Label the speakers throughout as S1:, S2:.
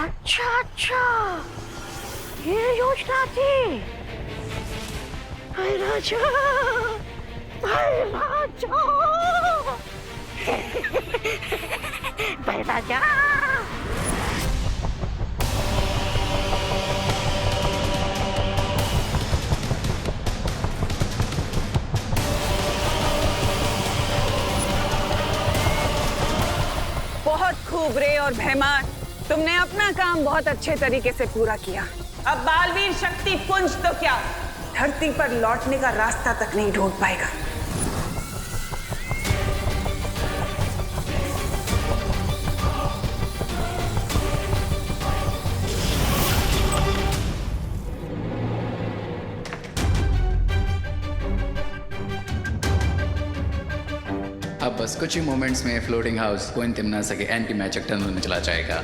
S1: अच्छा अच्छा, ये योजना थी। भाई राजा, भाई राजा, भाई राजा।
S2: बहुत खूब रे और भैमान, तुमने अपना काम बहुत अच्छे तरीके से पूरा किया। अब बालवीर शक्ति पुंज तो क्या, धरती पर लौटने का रास्ता तक नहीं ढूंढ पाएगा।
S3: अब बस कुछ ही मोमेंट्स में फ्लोटिंग हाउस कोइन तिमनासा के एंटी मैजिक टनल में चला जाएगा।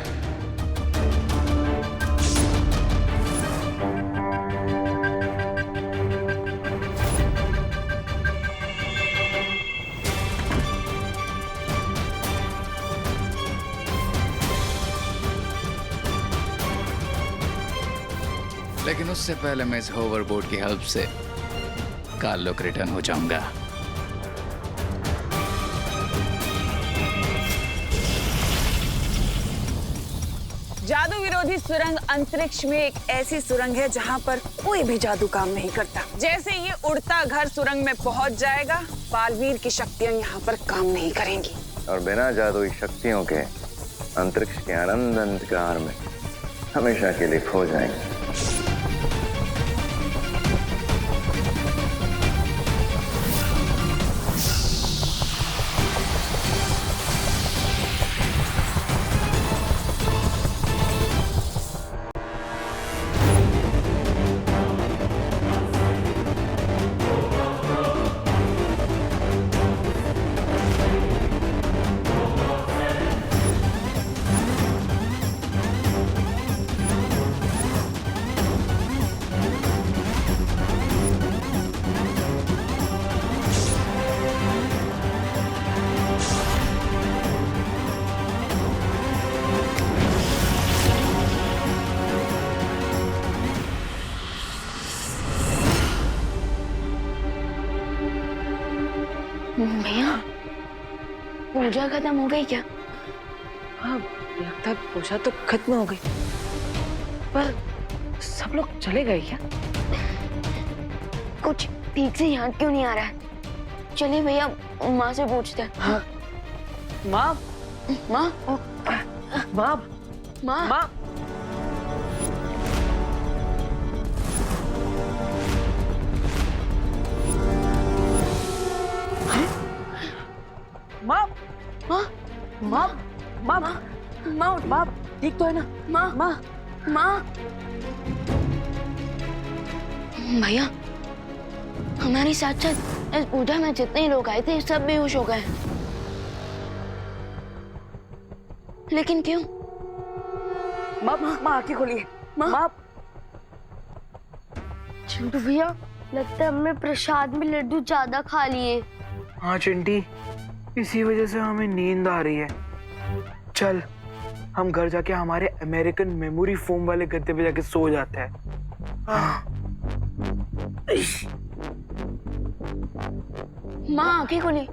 S3: लेकिन उससे पहले मैं इस होवरबोर्ड की हेल्प से कालोक रिटर्न हो जाऊंगा।
S2: जादू विरोधी सुरंग अंतरिक्ष में एक ऐसी सुरंग है जहां पर कोई भी जादू काम नहीं करता। जैसे ये उड़ता घर सुरंग में पहुंच जाएगा, बालवीर की शक्तियां यहाँ पर काम नहीं करेंगी
S4: और बिना जादुई शक्तियों के अंतरिक्ष के अनंत अंधकार में हमेशा के लिए खो जाएंगे।
S1: भैया, पूजा खत्म हो गई क्या?
S5: हाँ, लगता है पूजा तो खत्म हो गई, पर सब लोग चले गए क्या?
S1: कुछ ठीक से याद क्यों नहीं आ रहा है? चलिए भैया, माँ से पूछते हैं।
S5: हाँ। माँ,
S1: माँ,
S5: माँ,
S1: माँ,
S5: माँ। माँ,
S1: माँ,
S5: माँ, माँ,
S1: माँ,
S5: माँ, ठीक तो है ना?
S1: माँ,
S5: माँ,
S1: माँ। भैया, हमारे साथ साथ इस पूजा में जितने लोग आए थे सब बेहोश हो गए। लेकिन क्यों?
S5: माँ, माँ आंखें खोलिए।
S1: माँ।
S5: माँ,
S1: चिंटू भैया, लगता है हमने प्रसाद में लड्डू ज्यादा खा लिए।
S6: हाँ चिंटी, इसी वजह से हमें नींद आ रही है। चल, हम घर जाके हमारे अमेरिकन मेमोरी फोम वाले गद्दे पे जाके सो जाते हैं।
S1: माँ आंखें खोली।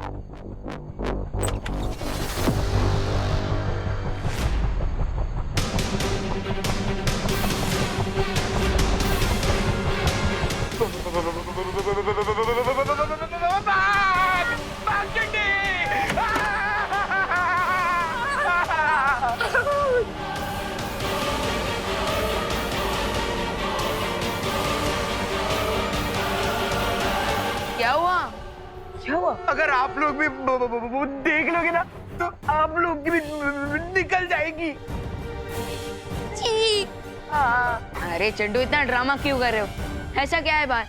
S1: क्या हुआ?
S5: क्या हुआ?
S6: अगर आप लोग भी देख लोगे ना तो आप लोग की भी निकल जाएगी।
S1: अरे चड्डू, इतना ड्रामा क्यों कर रहे हो? ऐसा क्या है बात?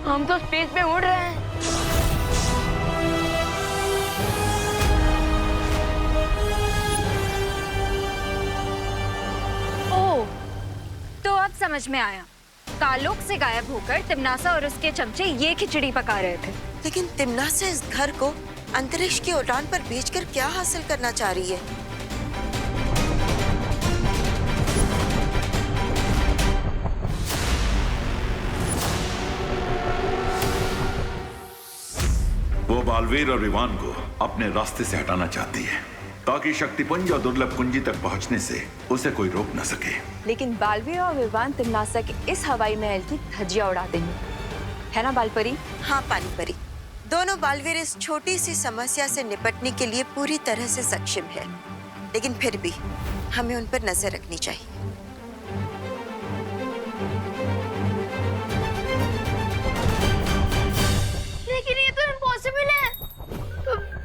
S1: हम तो स्पेस में उड़ रहे हैं।
S7: ओह, तो अब समझ में आया। कालोक से गायब होकर तिम्नासा और उसके चमचे ये खिचड़ी पका रहे थे।
S8: लेकिन तिम्नासा इस घर को अंतरिक्ष की उड़ान पर भेजकर क्या हासिल करना चाह रही है?
S9: वो बालवीर और विवान को अपने रास्ते से हटाना चाहती है ताकि शक्तिपुंज और दुर्लभ कुंजी तक पहुंचने से उसे कोई रोक न सके।
S7: लेकिन बालवीर और विवान तिम्नासा के इस हवाई महल की धज्जियां उड़ा देंगे, है ना बालपरी?
S8: हाँ पानी परी, दोनों बालवीर इस छोटी सी समस्या से निपटने के लिए पूरी तरह से सक्षम है, लेकिन फिर भी हमें उन पर नजर रखनी चाहिए।
S1: लेकिन ये तो इम्पॉसिबल है।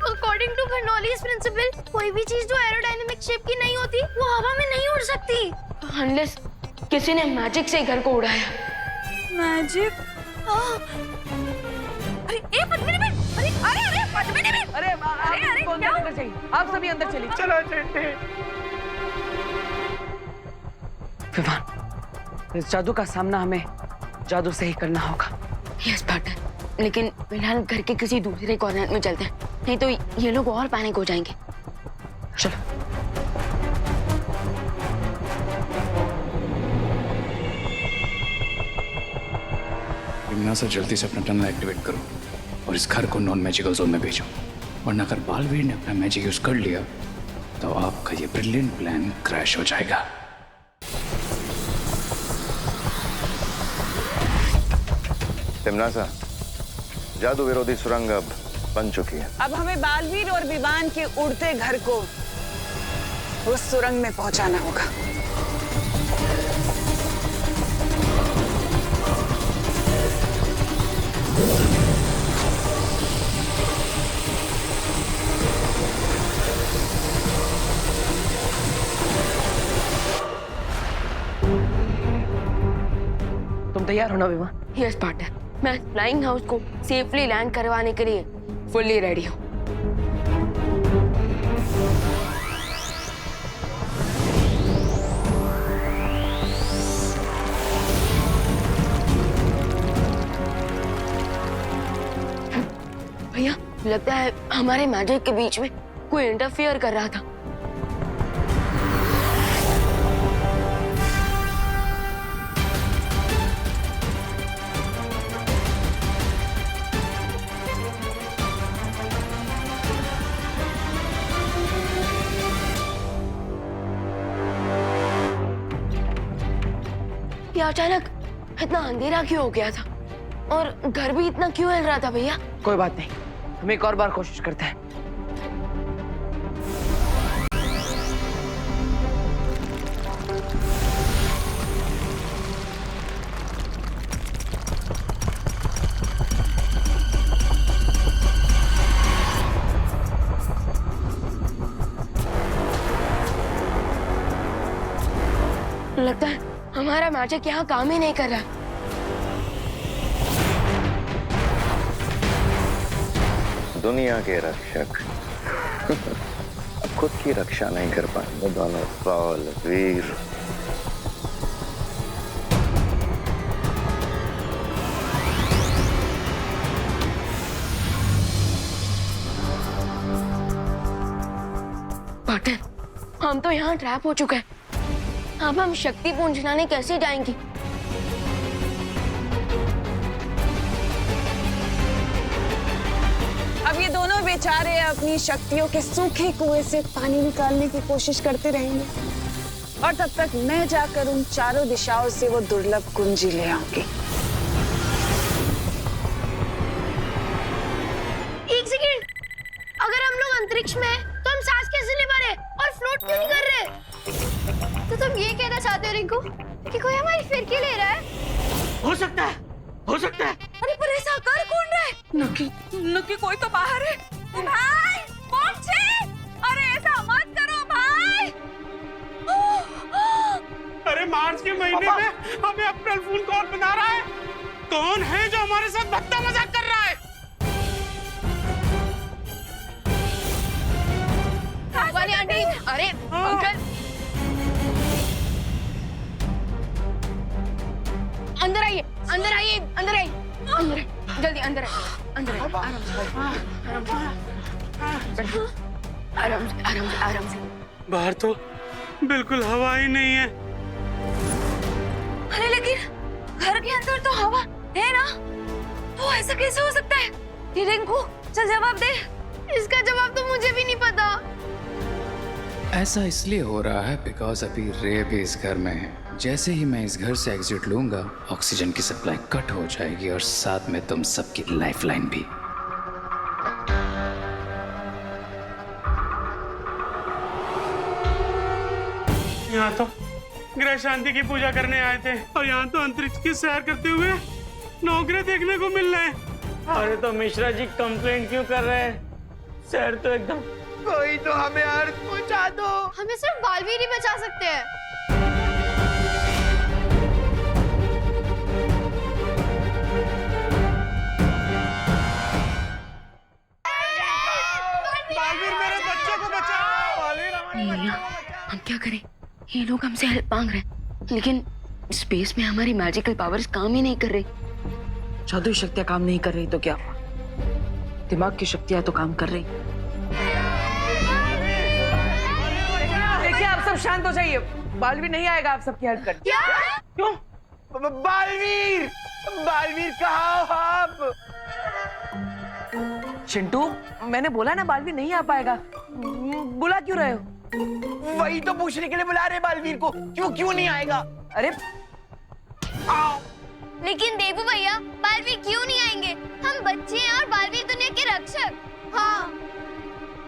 S1: अकॉर्डिंग टू बर्नौलीज प्रिंसिपल, कोई भी चीज जो एरोडायनेमिक शेप की नहीं होती वो हवा में नहीं उड़ सकती, अनलेस किसी ने मैजिक से घर को उड़ाया।
S7: मैजिक? अरे ए पद्मिनी बहन, अरे पद्मिनी बहन,
S5: अरे आप
S7: क्या?
S5: अंदर जाइए, आप सभी अंदर चलिए।
S6: चलो चलते।
S5: विवान, इस जादू का सामना हमें जादू से ही करना होगा।
S1: यस पार्टनर, लेकिन फिलहाल घर के किसी दूसरे कॉर्नर में चलते हैं, नहीं तो ये लोग और पैनिक हो जाएंगे।
S5: चलो।
S3: तिम्नासा जल्दी से अपना टनल एक्टिवेट करो और इस घर को नॉन मैजिकल जोन में भेजो, वरना अगर बालवीर ने अपना मैजिक यूज कर लिया तो आपका ये ब्रिलियंट प्लान क्रैश हो जाएगा।
S4: तिम्नासा, जादू विरोधी सुरंग अब बन चुकी है।
S2: अब हमें बालवीर और विवान के उड़ते घर को उस सुरंग में पहुंचाना होगा।
S5: तुम तैयार हो ना विवान?
S1: यस पार्टनर, मैं फ्लाइंग हाउस को सेफली लैंड करवाने के लिए फुल्ली रेडी हूँ। भैया, लगता है हमारे मैजिक के बीच में कोई इंटरफियर कर रहा था। ये अचानक इतना अंधेरा क्यों हो गया था और घर भी इतना क्यों हिल रहा था भैया?
S5: कोई बात नहीं, हम एक और बार कोशिश करते हैं।
S1: लगता है हमारा मैजिक यहाँ काम ही नहीं कर रहा।
S4: दुनिया के रक्षक अब खुद की रक्षा नहीं कर पाएंगे दोनों बालवीर।
S1: पार्टनर, हम तो यहाँ ट्रैप हो चुके हैं। अब हम शक्तिपुंज लाने कैसे जाएंगे?
S2: अब ये दोनों बेचारे अपनी शक्तियों के सूखे कुएं से पानी निकालने की कोशिश करते रहेंगे और तब तक मैं जाकर उन चारों दिशाओं से वो दुर्लभ कुंजी ले आऊंगी।
S1: एक सेकंड, अगर हम लोग अंतरिक्ष में हैं, तो हम सांस कैसे ले पा रहे और फ्लोट क्यों नहीं कर रहे? तो तुम ये कहना चाहते हो रिंकू कि कोई हमारी फिरकी ले रहा है?
S6: हो सकता है, हो सकता है।
S7: अरे पर ऐसा कर कौन रहा है? नक्की कोई तो बाहर है। भाई पहुंचे, अरे ऐसा मत करो भाई।
S6: अरे मार्च के महीने में हमें अप्रैल फूल कौन बना रहा है? कौन है जो हमारे साथ भद्दा मजाक कर रहा है?
S1: वाली आंटी, अरे अंकल, अंदर आइए, अंदर आइए, अंदर आइए, अंदर आइए, जल्दी अंदर आइए, अंदर आइए, आराम से, आराम से, आराम से।
S6: बाहर तो बिल्कुल हवा ही नहीं है।
S1: अरे लेकिन घर के अंदर तो हवा है ना, तो ऐसा कैसे हो सकता है? ये रिंकू, चल जवाब दे। इसका जवाब तो मुझे भी नहीं पता।
S3: ऐसा इसलिए हो रहा है बिकॉज अभी रे भी इस घर में है। जैसे ही मैं इस घर से एग्जिट लूंगा, ऑक्सीजन की सप्लाई कट हो जाएगी और साथ में तुम सबकी लाइफलाइन भी।
S6: यहाँ तो ग्रह शांति की पूजा करने आए थे और यहाँ तो अंतरिक्ष की सैर करते हुए नौकरी देखने को मिल रहे हैं। अरे तो मिश्रा जी कंप्लेंट क्यों कर रहे हैं? सैर तो एकदम। कोई तो हमें अर्थ पहुंचा दो।
S1: हमें सिर्फ बालवीर ही बचा सकते हैं।
S6: बालवीर मेरे बच्चे को बचाओ। बालवीर हमारे बच्चे को बचाओ।
S1: हम क्या करें? ये लोग हमसे हेल्प मांग रहे हैं, लेकिन स्पेस में हमारी मैजिकल पावर्स काम ही नहीं कर रही।
S5: जादुई शक्तियां काम नहीं कर रही तो क्या हुआ? दिमाग की शक्तियां तो काम कर रही। देखिए, आप सब शांत हो जाइए। बालवीर नहीं आएगा आप सबकी हेल्प करने।
S6: क्यों? बालवीर, बालवीर कहाँ हो आप?
S5: चिंटू, मैंने बोला ना बालवीर नहीं आ पाएगा। बुला क्यों रहे हो?
S6: वही तो पूछने के लिए बुला रहे बालवीर को। क्यों नहीं आएगा?
S5: अरे
S6: आओ।
S1: लेकिन देवू भैया, बालवीर क्यों नहीं आएंगे? हम बच्चे हैं और बालवीर दुनिया के रक्षक। हाँ,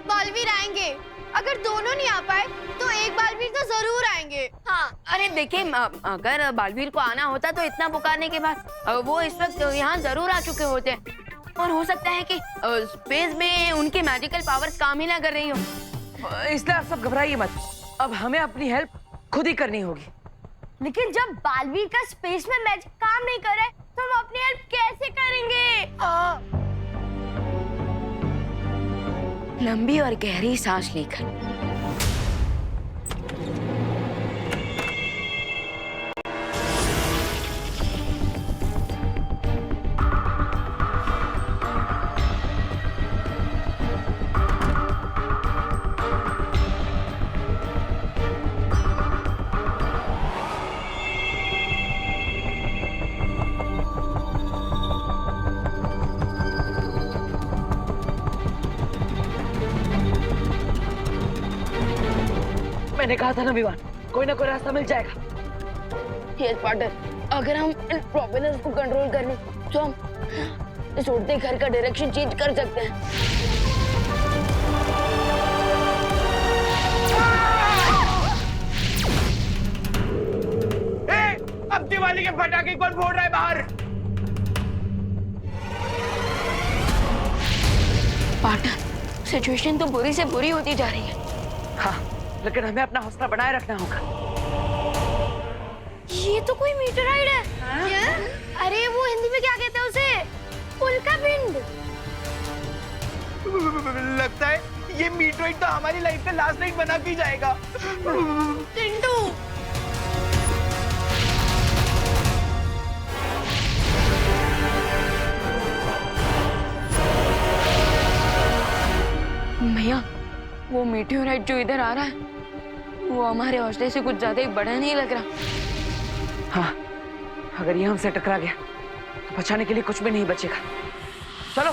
S1: बालवीर आएंगे। अगर दोनों नहीं आ पाए तो एक बालवीर तो जरूर आएंगे। हाँ, अरे देखिए, अगर बालवीर को आना होता तो इतना पुकारने के बाद वो इस वक्त यहाँ जरूर आ चुके होते। और हो सकता है कि स्पेस में उनकी मैजिकल पावर्स काम ही ना कर रही हो।
S5: इसलिए आप सब घबराइए मत। अब हमें अपनी हेल्प खुद ही करनी होगी।
S1: लेकिन जब बालवीर का स्पेस में मैजिक काम नहीं कर रहा है, तो हम अपनी हेल्प कैसे करेंगे? लंबी और गहरी सांस लेकर
S5: मैंने कहा था ना विवान, कोई ना कोई रास्ता मिल जाएगा।
S1: यस पार्टनर, अगर हम इन प्रोपेलर्स को कंट्रोल कर लें तो हम इस उड़ते घर का डायरेक्शन चेंज कर सकते हैं।
S6: अब दिवाली के पटाखे कौन फोड़ रहा है बाहर?
S1: पार्टनर, सिचुएशन तो बुरी से बुरी होती जा रही है।
S5: हाँ, लेकिन हमें अपना हौसला बनाए रखना होगा।
S1: ये तो कोई मीटराइड है। क्या? अरे वो हिंदी में क्या कहते हैं उसे? उल्का पिंड।
S6: लगता है ये मीटराइड तो हमारी लाइफ का लास्ट नाइट बना के जाएगा।
S1: टिंटू, भैया, वो मीटियोराइट जो इधर आ रहा है, वो हमारे हौसले से कुछ ज्यादा ही बड़ा नहीं लग रहा।
S5: हाँ, अगर ये हमसे टकरा गया तो बचाने के लिए कुछ भी नहीं बचेगा। चलो।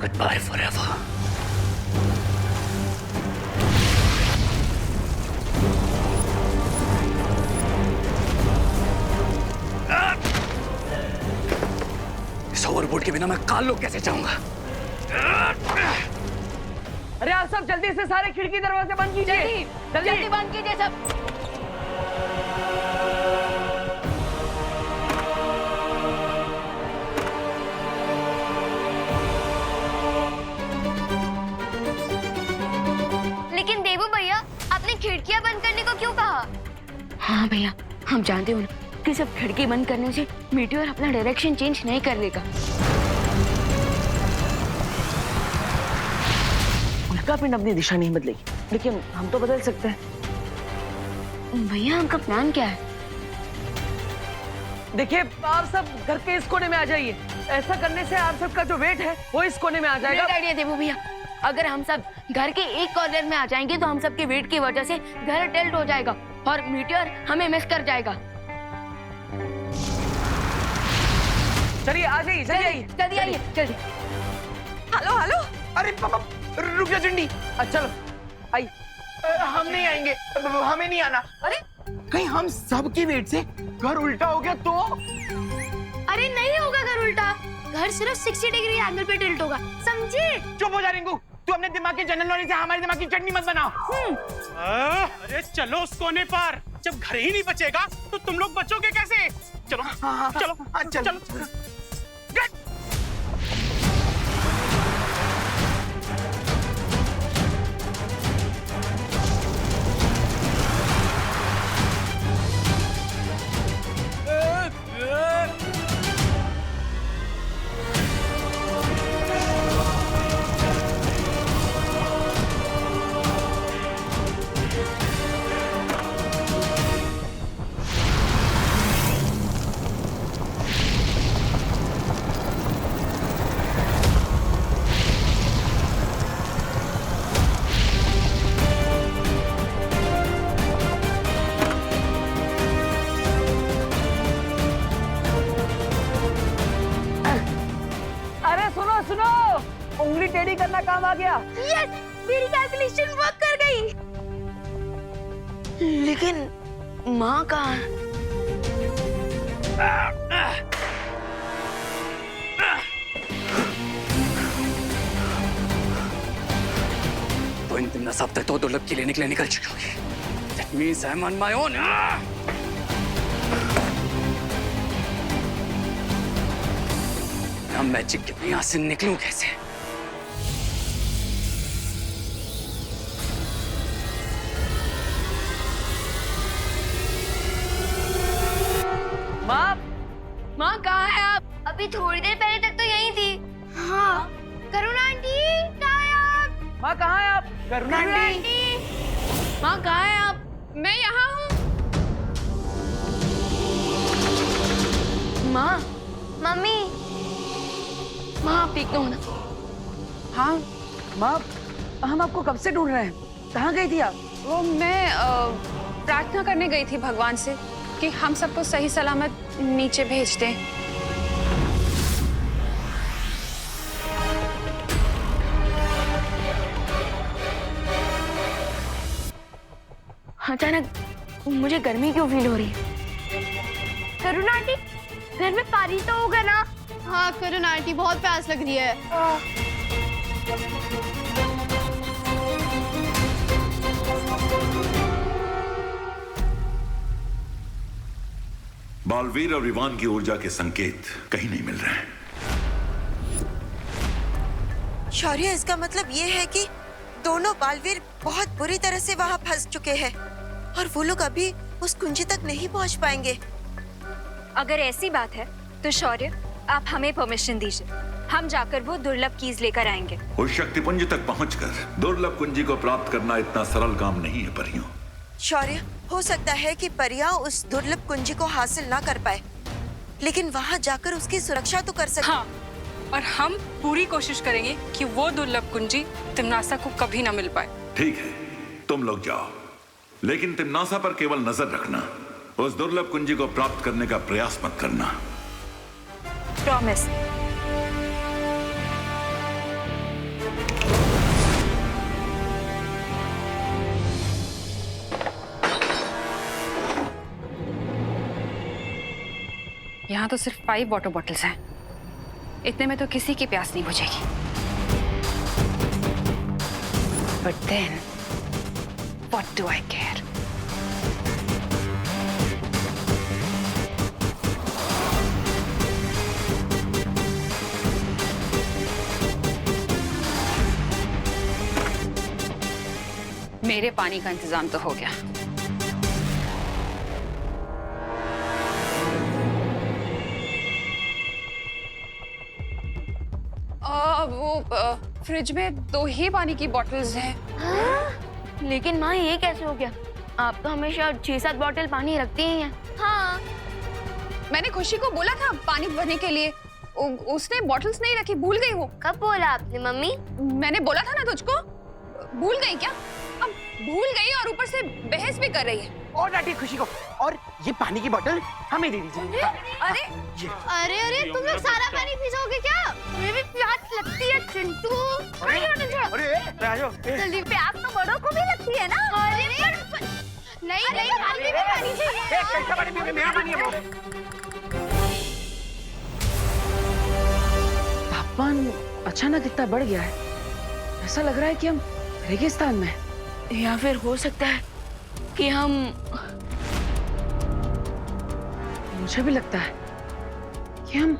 S3: Goodbye forever. इस ओवरबोर्ड के बिना मैं काल लोग कैसे जाऊंगा?
S5: अरे आप सब जल्दी से सारे खिड़की दरवाजे बंद कीजिए।
S1: जल्दी बंद कीजिए सब। लेकिन देवू भैया, आपने खिड़कियां बंद करने को क्यों कहा? हाँ, हाँ भैया, हम जानते हो ना कि सिर्फ खिड़की बंद करने से मीटियोर अपना डायरेक्शन चेंज नहीं कर लेगा।
S5: उल्का पिंड अपनी दिशा नहीं बदलेगी, लेकिन हम तो बदल सकते हैं।
S1: भैया आपका प्लान क्या है?
S5: देखिए, आप सब घर के इस कोने में आ जाइए। ऐसा करने से आप सबका जो वेट है वो इस कोने में आ जाएगा।
S1: ग्रेट आइडिया देवो भैया। अगर हम सब घर के एक कॉर्नर में आ जाएंगे तो हम सबके वेट की वजह से घर टिल्ट हो जाएगा और मीटियोर हमें मिस कर जाएगा।
S5: चलिए आ जाइए, चलिए आइए,
S1: जल्दी आइए, जल्दी।
S7: Hello hello.
S10: अरे पापा रुक जा चिंडी।
S5: चलो आइए।
S10: हम नहीं आएंगे, हमें नहीं आना।
S7: अरे
S10: कहीं हम सबकी वेट से घर उल्टा हो गया तो?
S1: अरे नहीं होगा घर उल्टा, घर सिर्फ 60 डिग्री एंगल पे टिल्ट होगा, समझे?
S10: चुप हो जा रिंकू, तू अपने दिमाग के जनरल नॉलेज से हमारे दिमाग की चटनी मत बनाओ।
S6: अरे चलो उस कोने पर, जब घर ही नहीं बचेगा तो तुम लोग बचोगे कैसे? चलो चलो चलो।
S5: उंगली टेढ़ी करना काम आ गया।
S1: यस, मेरी कैलकुलेशन वर्क कर गई। लेकिन माँ कहाँ?
S3: तो इन 3 हफ्ते तो दुर्लभ की लेने के लिए निकल चुकी होगी। That means I'm on my own. अब मैजिक के यहाँ से निकलूं कैसे?
S1: माँ कहाँ है आप? अभी थोड़ी देर पहले तक तो यहीं थी। हाँ, करुणा आंटी कहाँ है आप?
S5: माँ कहाँ है आप?
S10: करुणा आंटी।
S1: माँ कहाँ है आप?
S7: मैं यहाँ हूँ।
S1: माँ, मम्मी, माँ आप ठीक तो हो ना?
S5: हाँ माँ, हम आपको कब से ढूंढ रहे हैं। कहाँ गई थी आप?
S2: वो मैं प्रार्थना करने गई थी भगवान से कि हम सबको सही सलामत नीचे भेज दें।
S1: अचानक मुझे गर्मी क्यों फील हो रही है? करुणा आंटी, घर में पानी तो होगा ना?
S7: हाँ करुणा आंटी, बहुत प्यास लग रही है।
S9: बालवीर और इवान की ऊर्जा के संकेत कहीं नहीं मिल रहे हैं।
S8: शौर्य, इसका मतलब ये है कि दोनों बालवीर बहुत बुरी तरह से वहाँ फंस चुके हैं और वो लोग अभी उस कुंजी तक नहीं पहुँच पाएंगे।
S11: अगर ऐसी बात है तो शौर्य, आप हमें परमिशन दीजिए, हम जाकर वो दुर्लभ कीज लेकर आएंगे।
S9: उस शक्तिपुंज तक पहुंचकर दुर्लभ कुंजी को प्राप्त करना इतना सरल काम नहीं है परियों।
S8: शौर्य, हो सकता है कि परियां उस दुर्लभ कुंजी को हासिल ना कर पाए, लेकिन वहाँ जाकर उसकी सुरक्षा तो कर सकते।
S7: हाँ, और हम पूरी कोशिश करेंगे कि वो दुर्लभ कुंजी तिम्नासा को कभी ना मिल पाए।
S9: ठीक है, तुम लोग जाओ, लेकिन तिम्नासा पर केवल नजर रखना। उस दुर्लभ कुंजी को प्राप्त करने का प्रयास मत करना।
S11: प्रॉमिस।
S2: यहाँ तो सिर्फ 5 वाटर बॉटल्स हैं। इतने में तो किसी की प्यास नहीं बुझेगी। But then, what do I care? मेरे पानी का इंतजाम तो हो गया।
S7: अब वो फ्रिज में 2 ही पानी की बॉटल्स हैं।
S1: लेकिन माँ ये कैसे हो गया? आप तो हमेशा 6-7 बॉटल पानी रखती ही हैं। हाँ।
S7: मैंने खुशी को बोला था पानी भरने के लिए, उसने बॉटल्स नहीं रखी, भूल गई वो।
S1: कब बोला आपने मम्मी?
S7: मैंने बोला था ना तुझको, भूल गई क्या? अब भूल गई और ऊपर से बहस भी कर रही है।
S10: और डांटी खुशी को, और ये पानी की बोतल हमें दे दीजिए।
S7: अरे
S1: अरे अरे तुम लोग सारा पानी पी जाओगे क्या? मुझे भी प्यास लगती है चिंटू।
S10: अरे आ जाओ।
S1: जल्दी प्यास तो बड़ों को भी लगती है ना? अरे नहीं नहीं खाली भी पानी चाहिए।
S10: एक कैसा पानी पियोगे? मेरा पानी है वो।
S5: तापमान अचानक इतना बढ़ गया है, ऐसा लग रहा है कि हम रेगिस्तान में हैं।
S1: या फिर हो सकता है कि हम,
S5: मुझे भी लगता है कि हम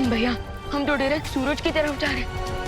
S1: भैया हम तो डायरेक्ट सूरज की तरफ जा रहे हैं।